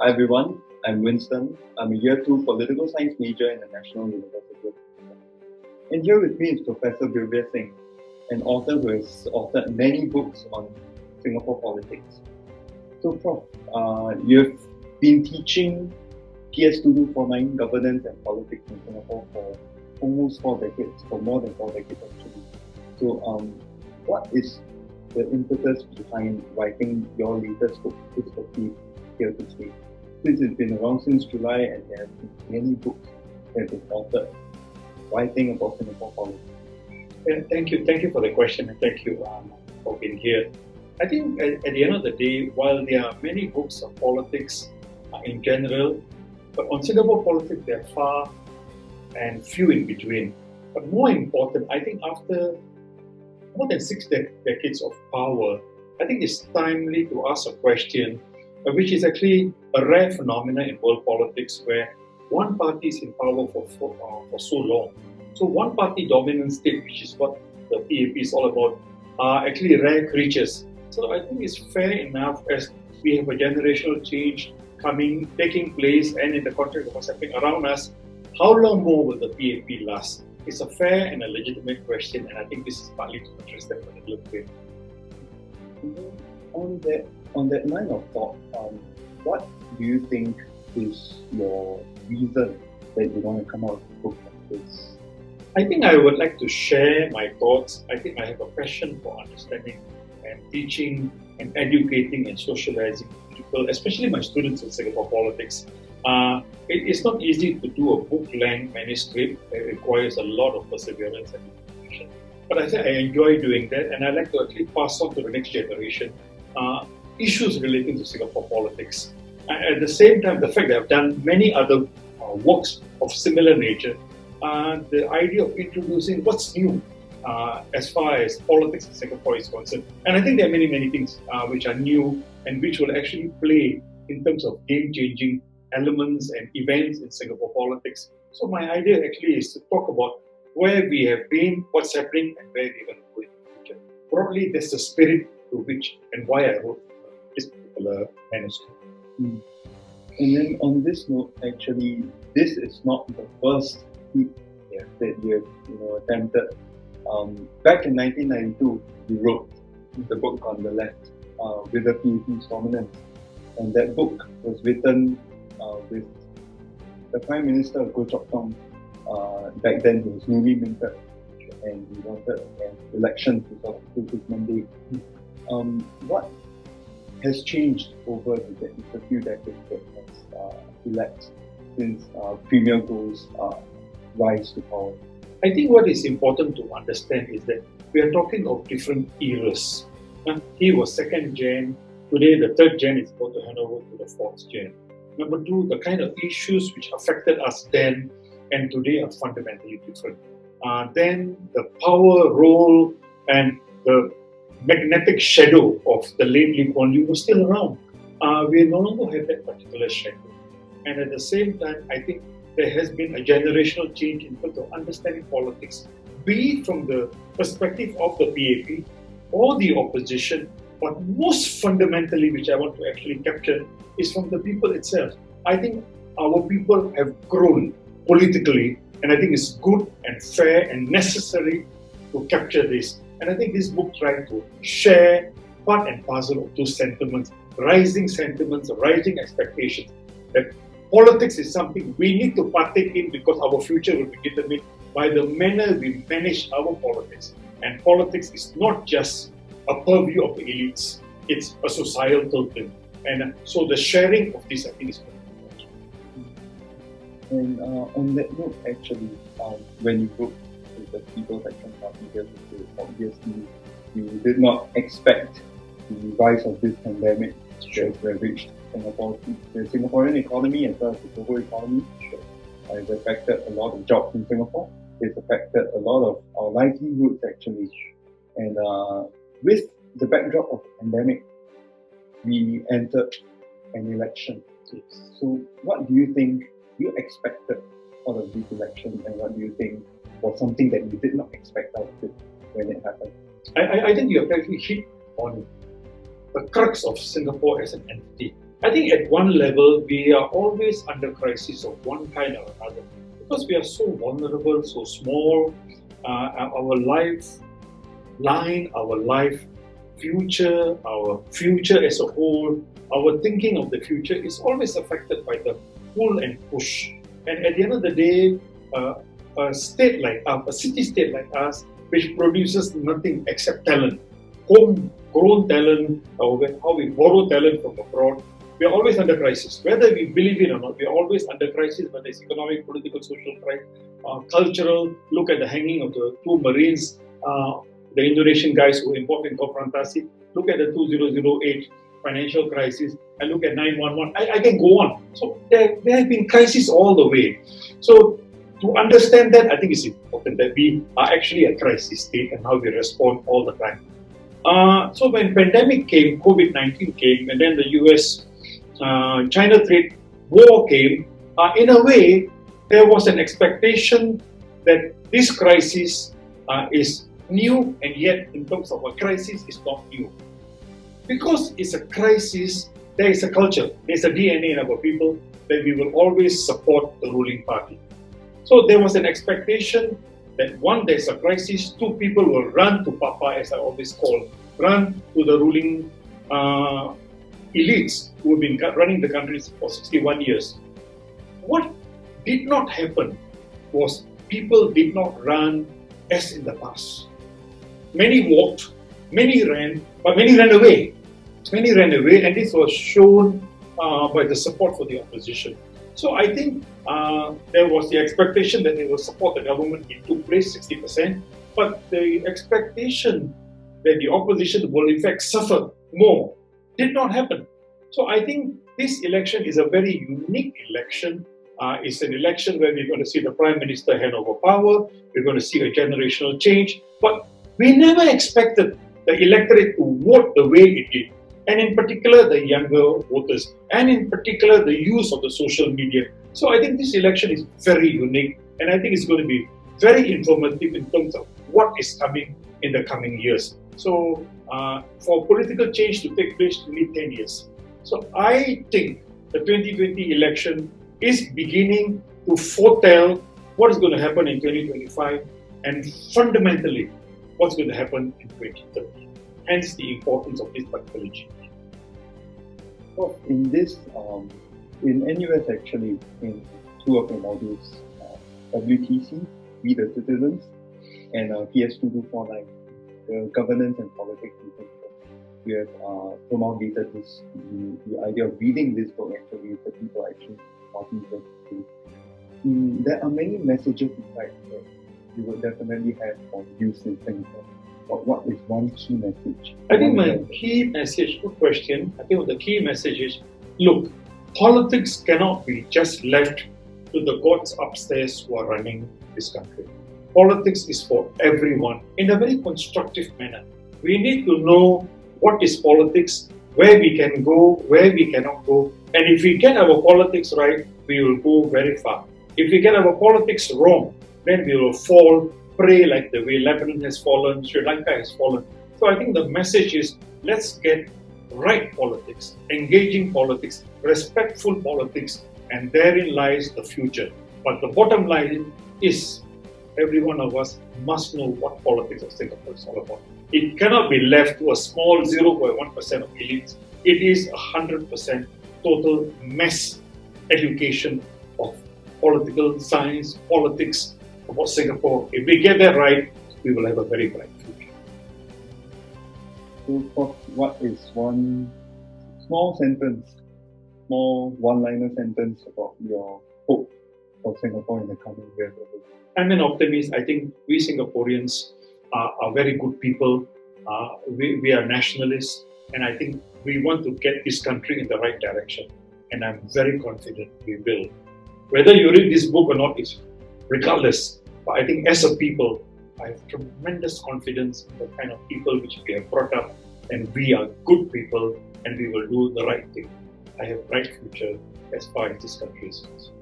Hi everyone, I'm Winston. I'm a Year 2 political science major in the National University of Singapore. And here with me is Professor Bilbir Singh, an author who has authored many books on Singapore politics. So Prof, you've been teaching PS 2249 governance and politics in Singapore for almost 4 decades, for more than 4 decades actually. So what is the impetus behind writing your latest book, Perspective, here to stay? Since it's been around since July and there have been many books that have been authored writing about Singapore politics. Yeah, thank you for the question, and thank you for being here. I think at the end of the day, while there are many books on politics in general, but on Singapore politics there are far and few in between. But more important, I think after more than 6 decades of power, I think it's timely to ask a question, which is actually a rare phenomenon in world politics, where one party is in power for so long. So one party dominant state, which is what the PAP is all about, are actually rare creatures. So I think it's fair enough, as we have a generational change taking place, and in the context of what's happening around us, how long more will the PAP last? It's a fair and a legitimate question, and I think this is partly to address that a little bit. On that line of thought, what do you think is your reason that you want to come out with a book like this? I think I would like to share my thoughts. I think I have a passion for understanding and teaching and educating and socializing people, especially my students in Singapore politics. It's not easy to do a book-length manuscript. It requires a lot of perseverance and determination. But I think I enjoy doing that, and I like to actually pass on to the next generation issues relating to Singapore politics. At the same time, the fact that I've done many other works of similar nature, the idea of introducing what's new as far as politics in Singapore is concerned. And I think there are many, many things which are new and which will actually play in terms of game-changing elements and events in Singapore politics. So my idea actually is to talk about where we have been, what's happening, and where we're going to go in the future. Probably that's the spirit to which and why I wrote this particular manuscript. And then on this note, actually, this is not the first feat that you have attempted. Back in 1992, you wrote the book On the Left with the PAP's dominance, and that book was written with the Prime Minister of Goh Chok Tong. Back then, he was newly minted, and he wanted an election to sort of prove his mandate. What has changed over the few decades that has elapsed since Premier Goh's rise to power? I think what is important to understand is that we are talking of different eras. He was 2nd Gen. Today, the 3rd Gen is about to hand over to the 4th Gen. Number 2, the kind of issues which affected us then and today are fundamentally different. Then the power role and the magnetic shadow of the late Lee Kuan Yew was still around. We no longer have that particular shadow. And at the same time, I think there has been a generational change in terms of understanding politics, be it from the perspective of the PAP or the opposition, but most fundamentally, which I want to actually capture, is from the people itself. I think our people have grown politically, and I think it's good and fair and necessary to capture this. And I think this book tried to share part and parcel of those sentiments, rising expectations, that politics is something we need to partake in because our future will be determined by the manner we manage our politics. And politics is not just a purview of the elites, it's a societal thing. And so the sharing of this, I think, is very important. And on that note, actually, when you wrote with the People's Action Party, obviously you did not expect the rise of this pandemic to have reached Singapore. The Singaporean economy as well as the global economy. It's affected a lot of jobs in Singapore. It's affected a lot of our livelihoods actually. And with the backdrop of the pandemic, we entered an election. So what do you think you expected out of this election, and what do you think was something that you did not expect out of it when it happened? I think you have actually hit on the crux of Singapore as an entity. I think at one level, we are always under crisis of one kind or another because we are so vulnerable, so small. Our lifeline, our life future, our future as a whole, our thinking of the future is always affected by the pull and push. And at the end of the day, a state like us, a city-state like us, which produces nothing except talent, homegrown talent, or how we borrow talent from abroad, we are always under crisis. Whether we believe it or not, we are always under crisis, whether it's economic, political, social crisis, cultural. Look at the hanging of the two Marines, the Indonesian guys who were involved in Konfrontasi. Look at the 2008 financial crisis, and look at 911. I can go on. So there have been crises all the way. So to understand that, I think it's important that we are actually a crisis state and how we respond all the time. So when pandemic came, COVID-19 came, and then the US-China trade war came, in a way, there was an expectation that this crisis is new, and yet in terms of a crisis, it's not new. Because it's a crisis, there is a culture, there's a DNA in our people that we will always support the ruling party. So there was an expectation that one, there's a crisis, two, people will run to Papa, as I always call, run to the ruling elites who have been running the country for 61 years. What did not happen was people did not run as in the past. Many walked, many ran, but many ran away. Many ran away, and this was shown by the support for the opposition. So I think there was the expectation that they will support the government in two places, 60%, but the expectation that the opposition will in fact suffer more did not happen. So I think this election is a very unique election. It's an election where we're going to see the Prime Minister hand over power, we're going to see a generational change, but we never expected the electorate to vote the way it did. And in particular, the younger voters, and in particular, the use of the social media. So I think this election is very unique, and I think it's going to be very informative in terms of what is coming in the coming years. So for political change to take place, we need 10 years. So I think the 2020 election is beginning to foretell what is going to happen in 2025, and fundamentally, what's going to happen in 2030. Hence the importance of this particular change. Well, in this, in NUS actually, in two of the modules, WTC, We the Citizens, and PS2249, the Governance and Politics, we have promulgated this, the idea of reading this book actually with the People Action Party. There are many messages inside that you would definitely have for use in Singapore. But what is one key message? I think my key message, good question. I think the key message is, look, politics cannot be just left to the gods upstairs who are running this country. Politics is for everyone in a very constructive manner. We need to know what is politics, where we can go, where we cannot go. And if we get our politics right, we will go very far. If we get our politics wrong, then we will fall prey like the way Lebanon has fallen, Sri Lanka has fallen. So I think the message is, let's get right politics, engaging politics, respectful politics, and therein lies the future. But the bottom line is, every one of us must know what politics of Singapore is all about. It cannot be left to a small 0.1% of elites. It is 100% total mass education of political science, politics, about Singapore. If we get that right, we will have a very bright future. So, what is one small sentence, small one-liner sentence about your hope for Singapore in the coming years? I'm an optimist. I think we Singaporeans are very good people. We are nationalists, and I think we want to get this country in the right direction. And I'm very confident we will. Whether you read this book or not, is regardless. But I think as a people, I have tremendous confidence in the kind of people which we have brought up, and we are good people, and we will do the right thing. I have a bright future as far as this country is concerned.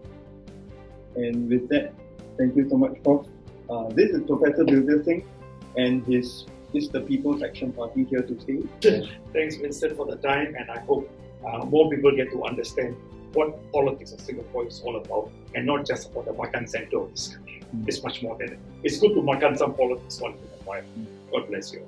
And with that, thank you so much, Prof. This is Professor Dilvir Singh, and his is the People's Action Party here to stay. Thanks, Vincent, for the time, and I hope more people get to understand what politics of Singapore is all about, and not just about the makan center of this country. It's much more than that. It's good to makan some politics once in a while. God bless you.